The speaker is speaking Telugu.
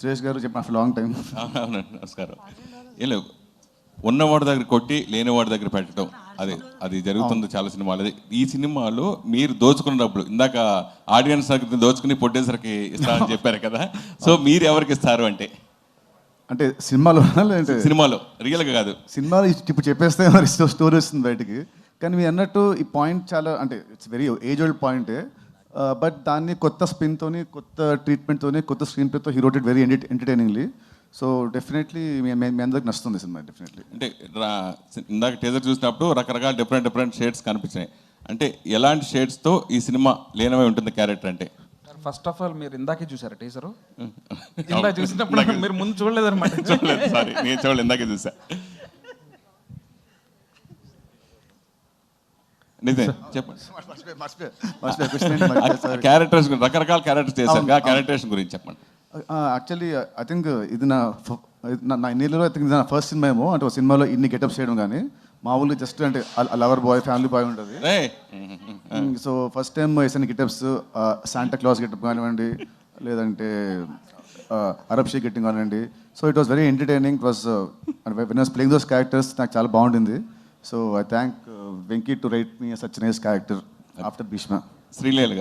సురేష్ గారు చెప్పిన ఆఫ్టర్ లాంగ్ టైం. అవునండి, నమస్కారం. ఏం లేవు, ఉన్నవాడి దగ్గర కొట్టి లేనివాడి దగ్గర పెట్టడం, అది జరుగుతుంది చాలా సినిమాలు. ఈ సినిమాలో మీరు దోచుకున్న డబ్బులు ఇందాక ఆడియన్స్ దగ్గర దోచుకుని ప్రొడ్యూసర్కి ఇస్తారని చెప్పారు కదా, సో మీరు ఎవరికి ఇస్తారు అంటే సినిమాలో లేదంటే సినిమాలో రియల్గా కాదు, సినిమాలో ఇప్పుడు చెప్పేస్తే మరి స్టోరీ వస్తుంది బయటికి. కానీ మీరు అన్నట్టు ఈ పాయింట్ చాలా అంటే ఇట్స్ వెరీ ఏజ్ ఓల్డ్ పాయింటే, బట్ దాన్ని కొత్త స్పిన్తోని, కొత్త ట్రీట్మెంట్తోని, కొత్త స్క్రీన్ ప్లేతో he wrote it very entertainingly. So definitely మీ అందరికి నచ్చుతుంది సినిమా డెఫినెట్లీ. అంటే ఇందాక టీజర్ చూసినప్పుడు రకరకాల డిఫరెంట్ షేడ్స్ కనిపించినాయి. అంటే ఎలాంటి షేడ్స్తో ఈ సినిమా లీనమై ఉంటుంది క్యారెక్టర్ అంటే? ఫస్ట్ ఆఫ్ ఆల్ మీరు ఇందాకే చూసారా టీజరు? ఇందాక చూసినప్పుడు మీరు ముందు చూడలేదన్నమాట. చూడలేదు, సారీ, నేను చూడలేదు, ఇందాకే చూసా. నిజం చెప్పండి. క్యారెక్టర్స్ రకరకాల క్యారెక్టర్స్ చేశారు, ఆ క్యారెక్టర్స్ గురించి చెప్పండి. యాక్చువల్లీ ఐ థింక్ ఇది నా ఇన్నిలో ఐ థింక్ ఇది నా ఫస్ట్ సినిమా ఏమో. అంటే ఒక సినిమాలో ఇన్ని గెటప్స్ చేయడం కానీ, మామూలుగా జస్ట్ అంటే లవర్ బాయ్, ఫ్యామిలీ బాయ్ ఉంటుంది. సో ఫస్ట్ టైం వేసిన గెటప్స్ శాంటా క్లాస్ గెటప్ కానివ్వండి, లేదంటే అరబ్ షేక్ గెట్టింగ్ కానివ్వండి. So it was very entertaining. It was when I was playing those characters నాకు చాలా బాగుంటుంది. So I thank Venky to write me such nice character after Bheeshma. Sreeleela.